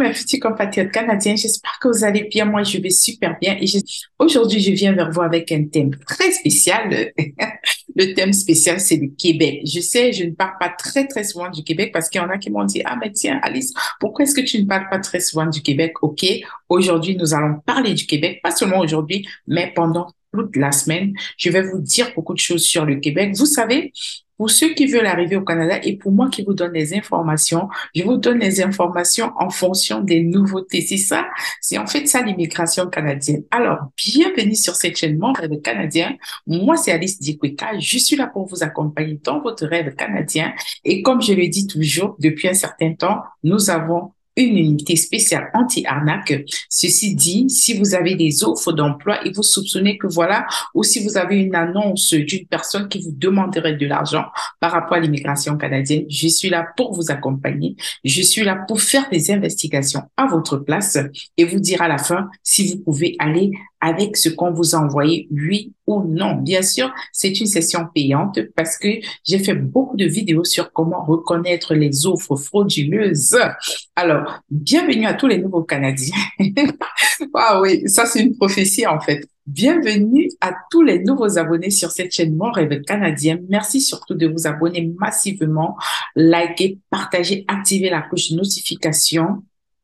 mes petits compatriotes canadiens, j'espère que vous allez bien. Moi, je vais super bien. Aujourd'hui, je viens vers vous avec un thème très spécial. Le thème spécial, c'est le Québec. Je sais, je ne parle pas très, très souvent du Québec parce qu'il y en a qui m'ont dit, ah, mais tiens, Alice, pourquoi est-ce que tu ne parles pas très souvent du Québec? OK. Aujourd'hui, nous allons parler du Québec, pas seulement aujourd'hui, mais pendant toute la semaine. Je vais vous dire beaucoup de choses sur le Québec. Vous savez, pour ceux qui veulent arriver au Canada et pour moi qui vous donne des informations, je vous donne les informations en fonction des nouveautés. C'est ça, c'est en fait ça l'immigration canadienne. Alors, bienvenue sur cette chaîne Mon Rêve canadien. Moi, c'est Alice Dikweka. Je suis là pour vous accompagner dans votre rêve canadien. Et comme je le dis toujours, depuis un certain temps, nous avons une unité spéciale anti-arnaque. Ceci dit, si vous avez des offres d'emploi et vous soupçonnez que voilà, ou si vous avez une annonce d'une personne qui vous demanderait de l'argent par rapport à l'immigration canadienne, je suis là pour vous accompagner. Je suis là pour faire des investigations à votre place et vous dire à la fin si vous pouvez aller avec ce qu'on vous a envoyé, oui ou non. Bien sûr, c'est une session payante parce que j'ai fait beaucoup de vidéos sur comment reconnaître les offres frauduleuses. Alors, bienvenue à tous les nouveaux Canadiens. Ah oui, ça c'est une prophétie en fait. Bienvenue à tous les nouveaux abonnés sur cette chaîne Mon Rêve canadien. Merci surtout de vous abonner massivement, liker, partager, activer la cloche de notification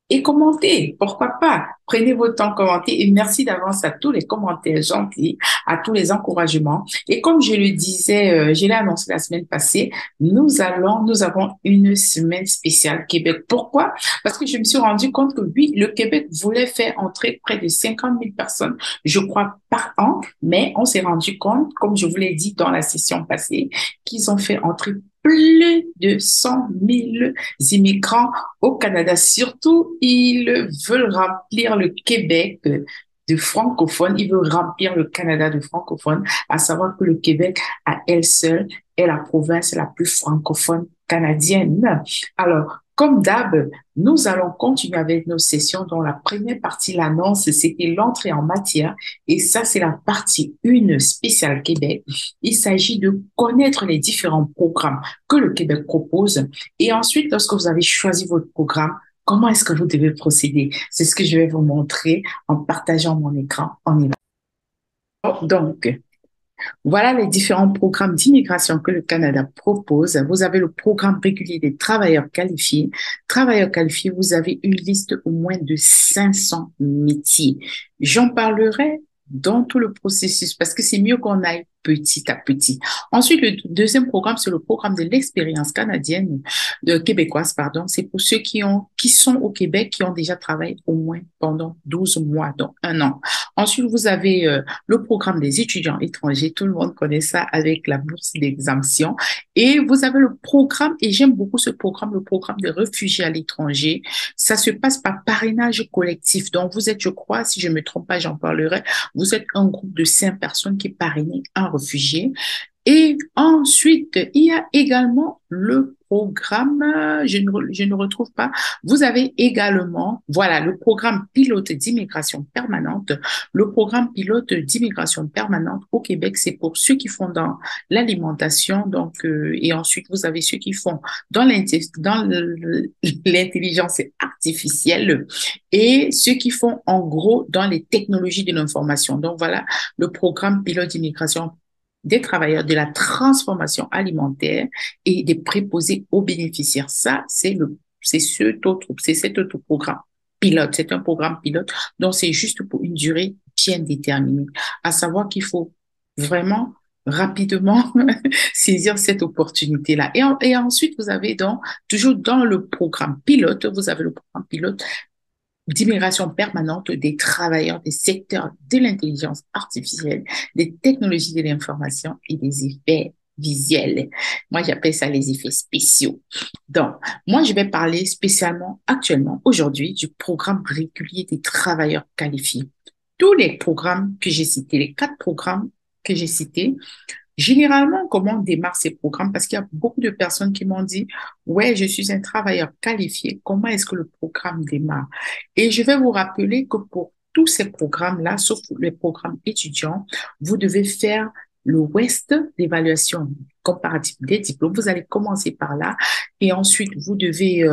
et commentez. Pourquoi pas? Prenez votre temps, commentez et merci d'avance à tous les commentaires gentils, à tous les encouragements. Et comme je le disais, je l'ai annoncé la semaine passée, nous avons une semaine spéciale Québec. Pourquoi? Parce que je me suis rendu compte que oui, le Québec voulait faire entrer près de 50 000 personnes, je crois, par an, mais on s'est rendu compte, comme je vous l'ai dit dans la session passée, qu'ils ont fait entrer plus de 100 000 immigrants au Canada. Surtout, ils veulent remplir le Québec de francophones, ils veulent remplir le Canada de francophones, à savoir que le Québec, à elle seule, est la province la plus francophone canadienne. Alors, comme d'hab, nous allons continuer avec nos sessions dont la première partie, l'annonce, c'était l'entrée en matière. Et ça, c'est la partie 1 spéciale Québec. Il s'agit de connaître les différents programmes que le Québec propose. Et ensuite, lorsque vous avez choisi votre programme, comment est-ce que vous devez procéder? C'est ce que je vais vous montrer en partageant mon écran. On y va. Donc, voilà les différents programmes d'immigration que le Canada propose. Vous avez le programme régulier des travailleurs qualifiés. Travailleurs qualifiés, vous avez une liste au moins de 500 métiers. J'en parlerai dans tout le processus parce que c'est mieux qu'on aille petit à petit. Ensuite, le deuxième programme, c'est le programme de l'expérience canadienne, québécoise, pardon. C'est pour ceux qui sont au Québec, qui ont déjà travaillé au moins pendant 12 mois, donc 1 an. Ensuite, vous avez le programme des étudiants étrangers. Tout le monde connaît ça avec la bourse d'exemption. Et vous avez le programme, et j'aime beaucoup ce programme, le programme des réfugiés à l'étranger. Ça se passe par parrainage collectif. Donc, vous êtes, je crois, si je me trompe pas, j'en parlerai, vous êtes un groupe de 5 personnes qui parrainent un réfugié. Et ensuite, il y a également le programme, je ne retrouve pas. Vous avez également, voilà, le programme pilote d'immigration permanente. Le programme pilote d'immigration permanente au Québec, c'est pour ceux qui font dans l'alimentation, donc, et ensuite vous avez ceux qui font dans l'intelligence artificielle et ceux qui font en gros dans les technologies de l'information. Donc voilà, le programme pilote d'immigration des travailleurs de la transformation alimentaire et des préposés aux bénéficiaires. Ça, c'est cet autre programme pilote. C'est un programme pilote, donc c'est juste pour une durée bien déterminée. À savoir qu'il faut vraiment rapidement saisir cette opportunité-là. Et ensuite, vous avez donc, toujours dans le programme pilote, vous avez le programme pilote d'immigration permanente des travailleurs des secteurs de l'intelligence artificielle, des technologies de l'information et des effets visuels. Moi, j'appelle ça les effets spéciaux. Donc, moi, je vais parler spécialement actuellement, aujourd'hui, du programme régulier des travailleurs qualifiés. Tous les programmes que j'ai cités, les 4 programmes que j'ai cités, généralement, comment on démarre ces programmes? Parce qu'il y a beaucoup de personnes qui m'ont dit, ouais, je suis un travailleur qualifié. Comment est-ce que le programme démarre? Et je vais vous rappeler que pour tous ces programmes-là, sauf les programmes étudiants, vous devez faire l'Ouest, l'évaluation comparative des diplômes. Vous allez commencer par là et ensuite vous devez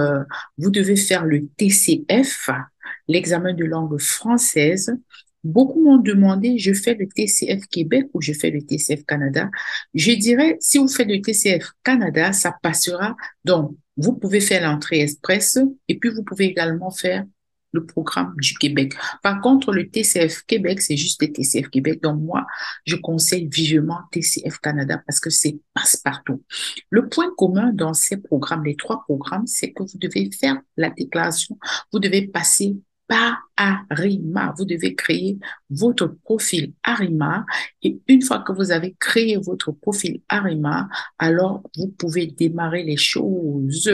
faire le TCF, l'examen de langue française. Beaucoup m'ont demandé, je fais le TCF Québec ou je fais le TCF Canada. Je dirais, si vous faites le TCF Canada, ça passera. Donc, vous pouvez faire l'entrée express et puis vous pouvez également faire le programme du Québec. Par contre, le TCF Québec, c'est juste le TCF Québec. Donc, moi, je conseille vivement TCF Canada parce que c'est passe-partout. Le point commun dans ces programmes, les trois programmes, c'est que vous devez faire la déclaration, vous devez passer par Arima. Vous devez créer votre profil Arima et une fois que vous avez créé votre profil Arima, alors vous pouvez démarrer les choses.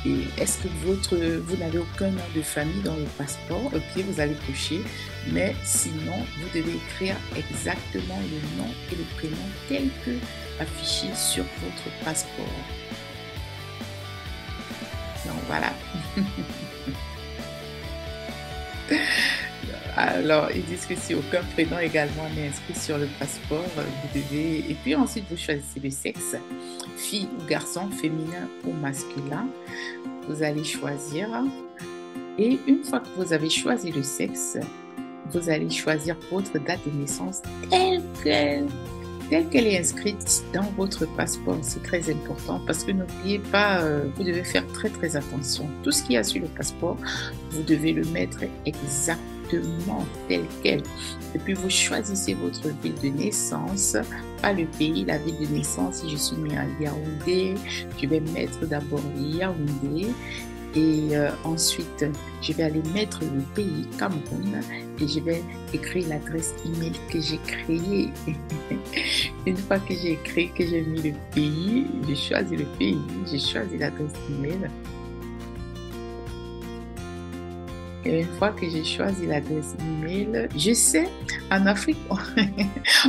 Et est-ce que vous n'avez aucun nom de famille dans le passeport? Ok, vous allez cocher, mais sinon, vous devez écrire exactement le nom et le prénom tel que affiché sur votre passeport. Donc voilà. Alors, ils disent que si aucun prénom également n'est inscrit sur le passeport, vous devez... Et puis ensuite, vous choisissez le sexe, fille ou garçon, féminin ou masculin. Vous allez choisir. Et une fois que vous avez choisi le sexe, vous allez choisir votre date de naissance telle qu'elle est inscrite dans votre passeport. C'est très important parce que n'oubliez pas, vous devez faire très très attention. Tout ce qu'il y a sur le passeport, vous devez le mettre exactement tel quel. Et puis vous choisissez votre ville de naissance, pas le pays, la ville de naissance. Si je suis née à Yaoundé, je vais mettre d'abord Yaoundé. Et ensuite, je vais aller mettre le pays, Cameroun, et je vais écrire l'adresse email que j'ai créée. Une fois que j'ai écrit, que j'ai mis le pays, j'ai choisi le pays, j'ai choisi l'adresse email. Et une fois que j'ai choisi l'adresse email, je sais, en Afrique,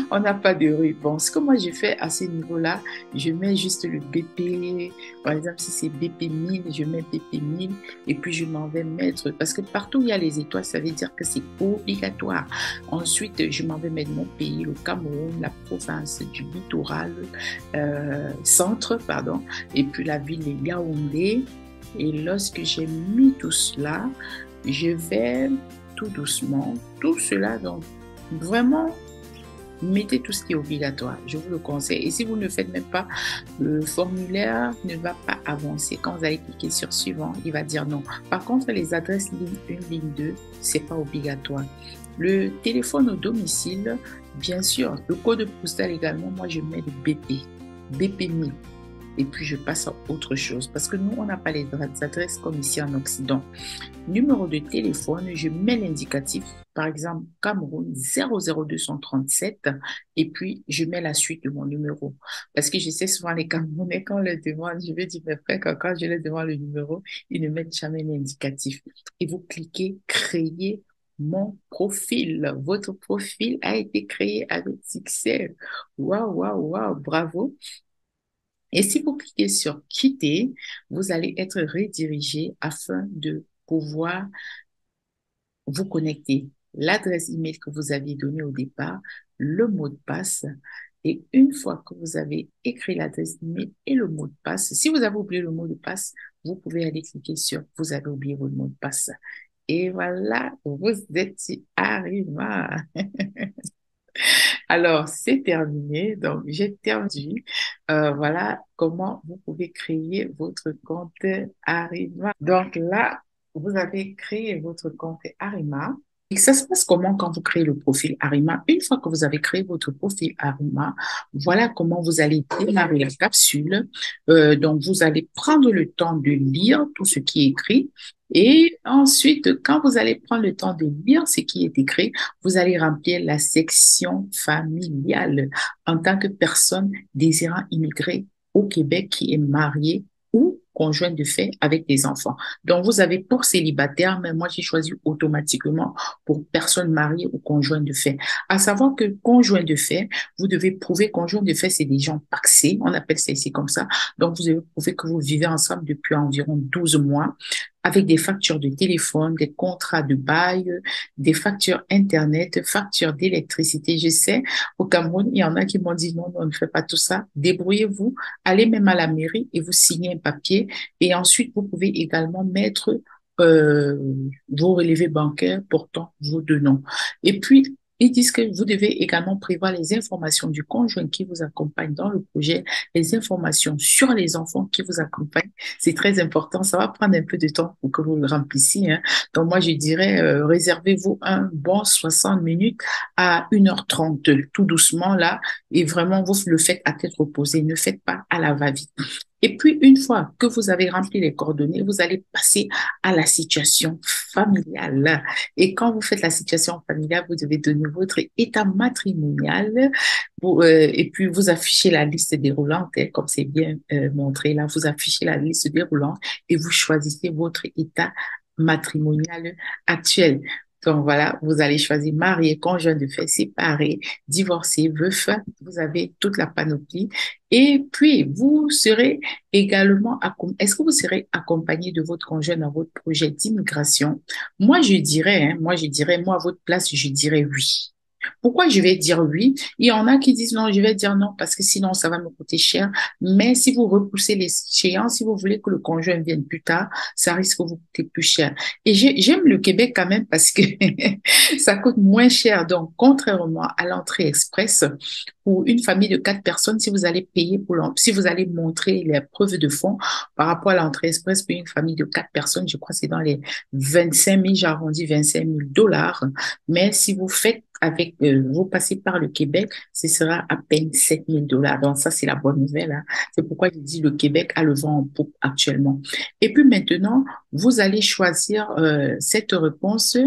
on n'a pas de rue. Bon, ce que moi je fais à ce niveau-là, je mets juste le BP. Par exemple, si c'est BP 1000, je mets BP 1000 et puis je m'en vais mettre. Parce que partout où il y a les étoiles, ça veut dire que c'est obligatoire. Ensuite, je m'en vais mettre mon pays, le Cameroun, la province du littoral, centre, pardon, et puis la ville de Yaoundé. Et lorsque j'ai mis tout cela, je vais tout doucement, tout cela, donc vraiment, mettez tout ce qui est obligatoire, je vous le conseille. Et si vous ne le faites même pas, le formulaire ne va pas avancer. Quand vous allez cliquer sur suivant, il va dire non. Par contre, les adresses ligne 1, ligne 2, c'est pas obligatoire. Le téléphone au domicile, bien sûr, le code postal également, moi je mets le BP, BP 1000. Et puis je passe à autre chose parce que nous, on n'a pas les adresses comme ici en Occident. Numéro de téléphone, je mets l'indicatif, par exemple Cameroun 00237 et puis je mets la suite de mon numéro. Parce que je sais souvent les Camerounais, quand on leur demande, je vais dire mes frères, quand je leur demande le numéro, ils ne mettent jamais l'indicatif. Et vous cliquez créer mon profil. Votre profil a été créé avec succès. Waouh, waouh, waouh, bravo. Et si vous cliquez sur quitter, vous allez être redirigé afin de pouvoir vous connecter. L'adresse email que vous aviez donnée au départ, le mot de passe. Et une fois que vous avez écrit l'adresse email et le mot de passe, si vous avez oublié le mot de passe, vous pouvez aller cliquer sur vous avez oublié votre mot de passe. Et voilà, vous êtes arrivé. Alors, c'est terminé. Donc, j'ai terminé. Voilà comment vous pouvez créer votre compte Arima. Donc là, vous avez créé votre compte Arima. Et ça se passe comment quand vous créez le profil Arima? Une fois que vous avez créé votre profil Arima, voilà comment vous allez démarrer la capsule. Donc, vous allez prendre le temps de lire tout ce qui est écrit. Et ensuite, quand vous allez prendre le temps de lire ce qui est écrit, vous allez remplir la section familiale en tant que personne désirant immigrer au Québec qui est mariée ou conjoint de fait avec des enfants. Donc, vous avez pour célibataire, mais moi, j'ai choisi automatiquement pour personne mariée ou conjoint de fait. À savoir que conjoint de fait, vous devez prouver conjoint de fait, c'est des gens pacsés, on appelle ça ici comme ça. Donc, vous devez prouver que vous vivez ensemble depuis environ 12 mois avec des factures de téléphone, des contrats de bail, des factures Internet, factures d'électricité. Je sais, au Cameroun, il y en a qui m'ont dit non, on ne fait pas tout ça. Débrouillez-vous, allez même à la mairie et vous signez un papier. Et ensuite, vous pouvez également mettre euh, vos relevés bancaires portant vos deux noms. Et puis, ils disent que vous devez également prévoir les informations du conjoint qui vous accompagne dans le projet, les informations sur les enfants qui vous accompagnent. C'est très important. Ça va prendre un peu de temps pour que vous le remplissiez, hein. Donc, moi, je dirais, réservez-vous un bon 60 minutes à 1h30, tout doucement là, et vraiment, vous le faites à tête reposée. Ne faites pas à la va-vite. Et puis, une fois que vous avez rempli les coordonnées, vous allez passer à la situation familiale. Et quand vous faites la situation familiale, vous devez donner votre état matrimonial et puis vous affichez la liste déroulante, hein, comme c'est bien montré là, vous affichez la liste déroulante et vous choisissez votre état matrimonial actuel. Donc voilà, vous allez choisir marié, conjoint de fait, séparé, divorcé, veuf, vous avez toute la panoplie. Et puis, vous serez également, est-ce que vous serez accompagné de votre conjoint dans votre projet d'immigration? Moi, je dirais, hein, moi, à votre place, je dirais oui. Pourquoi je vais dire oui? Il y en a qui disent non, je vais dire non parce que sinon ça va me coûter cher. Mais si vous repoussez l'échéance, si vous voulez que le conjoint vienne plus tard, ça risque de vous coûter plus cher. Et j'aime le Québec quand même parce que ça coûte moins cher. Donc, contrairement à l'entrée express, pour une famille de 4 personnes, si vous allez payer si vous allez montrer les preuves de fonds par rapport à l'entrée express pour une famille de 4 personnes, je crois que c'est dans les 25 000, j'arrondis 25 000 dollars. Mais si vous faites vous passez par le Québec, ce sera à peine 7 000 dollars. Donc ça, c'est la bonne nouvelle, hein. C'est pourquoi je dis le Québec a le vent en poupe actuellement. Et puis maintenant, vous allez choisir cette réponse.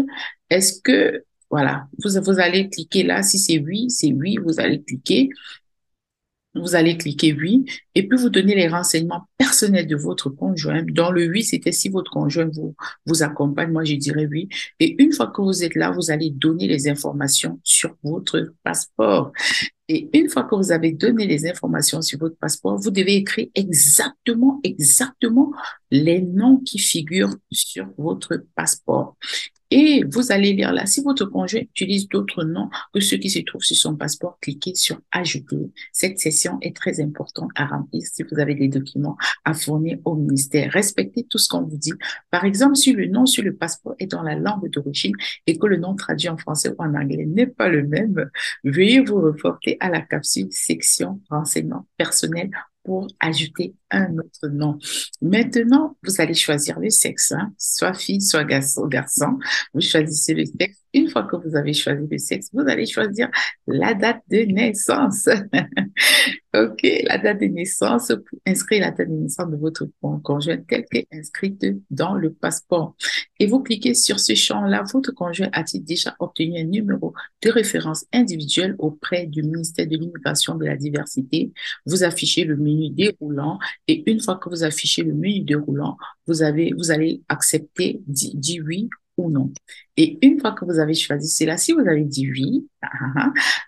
Est-ce que, voilà, vous allez cliquer là. Si c'est oui, vous allez cliquer. Vous allez cliquer oui et puis vous donnez les renseignements personnels de votre conjoint. Dans le oui, c'était si votre conjoint vous accompagne, moi je dirais oui. Et une fois que vous êtes là, vous allez donner les informations sur votre passeport. Et une fois que vous avez donné les informations sur votre passeport, vous devez écrire exactement les noms qui figurent sur votre passeport. Et vous allez lire là, si votre conjoint utilise d'autres noms que ceux qui se trouvent sur son passeport, cliquez sur Ajouter. Cette session est très importante à remplir si vous avez des documents à fournir au ministère. Respectez tout ce qu'on vous dit. Par exemple, si le nom sur le passeport est dans la langue d'origine et que le nom traduit en français ou en anglais n'est pas le même, veuillez vous reporter à la capsule section renseignements personnels pour ajouter un autre nom. Maintenant, vous allez choisir le sexe, hein, soit fille, soit garçon. Vous choisissez le sexe. Une fois que vous avez choisi le sexe, vous allez choisir la date de naissance. OK, la date de naissance, pour inscrire la date de naissance de votre conjoint telle qu'elle est inscrite dans le passeport. Et vous cliquez sur ce champ-là. Votre conjoint a-t-il déjà obtenu un numéro de référence individuelle auprès du ministère de l'Immigration et de la Diversité? Vous affichez le menu déroulant et une fois que vous affichez le menu déroulant, vous allez accepter, dire oui ou non. Et une fois que vous avez choisi cela, si vous avez dit oui,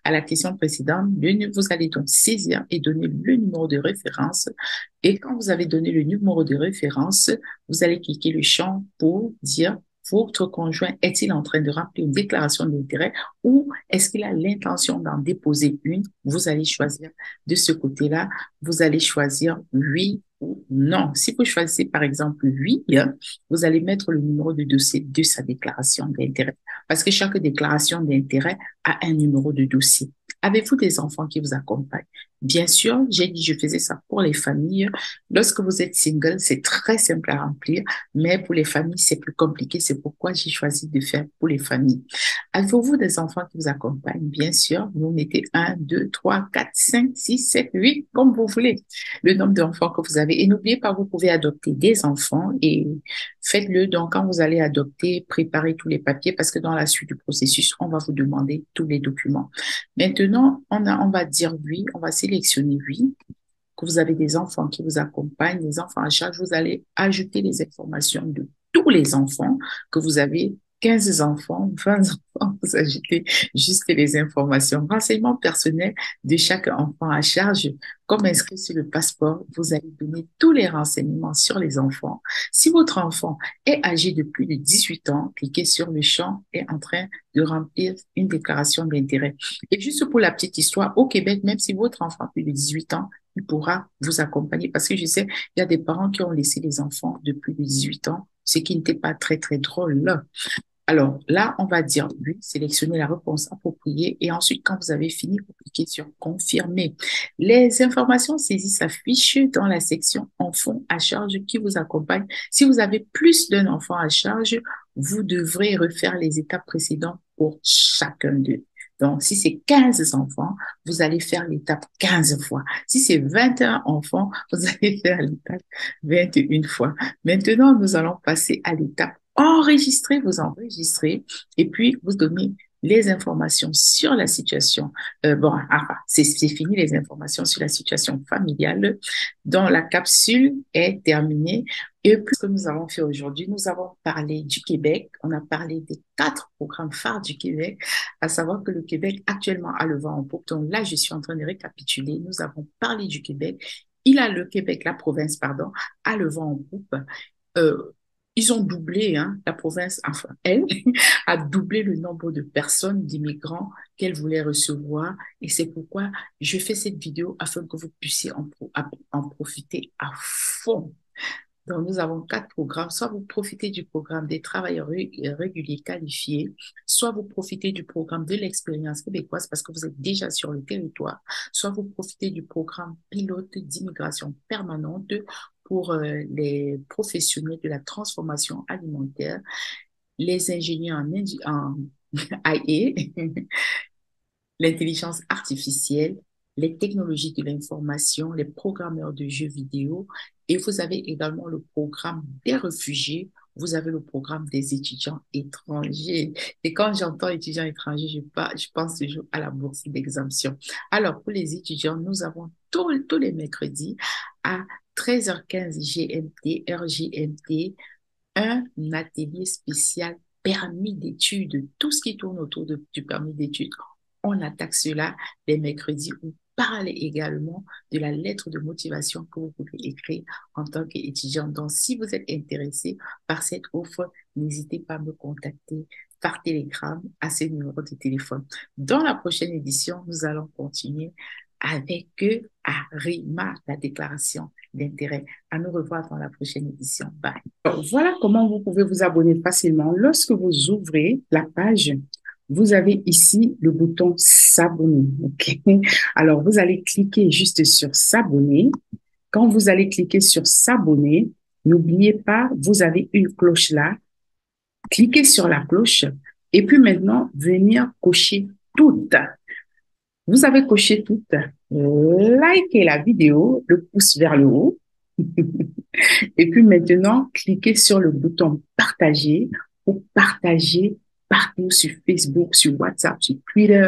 à la question précédente, vous allez donc saisir et donner le numéro de référence. Et quand vous avez donné le numéro de référence, vous allez cliquer le champ pour dire votre conjoint est-il en train de remplir une déclaration d'intérêt ou est-ce qu'il a l'intention d'en déposer une? Vous allez choisir de ce côté-là, vous allez choisir oui ou non. Si vous choisissez par exemple oui, vous allez mettre le numéro de dossier de sa déclaration d'intérêt parce que chaque déclaration d'intérêt a un numéro de dossier. Avez-vous des enfants qui vous accompagnent? Bien sûr, j'ai dit je faisais ça pour les familles. Lorsque vous êtes single, c'est très simple à remplir, mais pour les familles, c'est plus compliqué. C'est pourquoi j'ai choisi de faire pour les familles. Avez-vous des enfants qui vous accompagnent? Bien sûr, vous mettez un, 2, 3, 4, 5, 6, 7, 8, comme vous voulez, le nombre d'enfants que vous avez. Et n'oubliez pas, vous pouvez adopter des enfants et faites-le. Donc, quand vous allez adopter, préparez tous les papiers parce que dans la suite du processus, on va vous demander tous les documents. Maintenant, on va dire oui, on va sélectionner oui, que vous avez des enfants qui vous accompagnent, des enfants à charge, vous allez ajouter les informations de tous les enfants que vous avez, 15 enfants, 20 enfants, vous ajoutez juste les informations, renseignements personnels de chaque enfant à charge, comme inscrit sur le passeport, vous allez donner tous les renseignements sur les enfants. Si votre enfant est âgé de plus de 18 ans, cliquez sur le champ et en train de remplir une déclaration d'intérêt. Et juste pour la petite histoire, au Québec, même si votre enfant a plus de 18 ans, il pourra vous accompagner parce que je sais, il y a des parents qui ont laissé les enfants de plus de 18 ans, ce qui n'était pas très, très drôle là. Alors là, on va dire oui, sélectionnez la réponse appropriée et ensuite, quand vous avez fini, vous cliquez sur confirmer. Les informations saisies s'affichent dans la section enfants à charge qui vous accompagne. Si vous avez plus d'un enfant à charge, vous devrez refaire les étapes précédentes pour chacun d'eux. Donc, si c'est 15 enfants, vous allez faire l'étape 15 fois. Si c'est 21 enfants, vous allez faire l'étape 21 fois. Maintenant, nous allons passer à l'étape enregistrer, vous enregistrez et puis vous donnez les informations sur la situation. C'est fini les informations sur la situation familiale dont la capsule est terminée. Et puis, ce que nous avons fait aujourd'hui, nous avons parlé du Québec. On a parlé des 4 programmes phares du Québec, à savoir que le Québec actuellement a le vent en poupe. Donc là, je suis en train de récapituler. Nous avons parlé du Québec. Le Québec, la province, pardon, a le vent en poupe. Euh, Ils ont doublé, hein, la province, enfin, elle, a doublé le nombre de personnes, d'immigrants qu'elle voulait recevoir. Et c'est pourquoi je fais cette vidéo afin que vous puissiez en profiter à fond. Donc, nous avons 4 programmes. Soit vous profitez du programme des travailleurs réguliers qualifiés, soit vous profitez du programme de l'expérience québécoise parce que vous êtes déjà sur le territoire, soit vous profitez du programme pilote d'immigration permanente pour les professionnels de la transformation alimentaire, les ingénieurs en IA, l'intelligence artificielle, les technologies de l'information, les programmeurs de jeux vidéo, et vous avez également le programme des réfugiés vous avez le programme des étudiants étrangers. Et quand j'entends étudiants étrangers, je pense toujours à la bourse d'exemption. Alors, pour les étudiants, nous avons tous les mercredis à 13h15 GMT, heure GMT, un atelier spécial permis d'études, tout ce qui tourne autour du permis d'études. On attaque cela les mercredis. On parle également de la lettre de motivation que vous pouvez écrire en tant qu'étudiant. Donc, si vous êtes intéressé par cette offre, n'hésitez pas à me contacter par télégramme à ce numéro de téléphone. Dans la prochaine édition, nous allons continuer avec Arima, la déclaration d'intérêt. À nous revoir dans la prochaine édition. Bye. Alors, voilà comment vous pouvez vous abonner facilement. Lorsque vous ouvrez la page, vous avez ici le bouton s'abonner. Okay? Alors, vous allez cliquer juste sur s'abonner. Quand vous allez cliquer sur s'abonner, n'oubliez pas, vous avez une cloche là. Cliquez sur la cloche et puis maintenant, venir cocher toutes. Vous avez coché toutes. Likez la vidéo, le pouce vers le haut. Et puis maintenant, cliquez sur le bouton partager pour partager partout sur Facebook, sur WhatsApp, sur Twitter,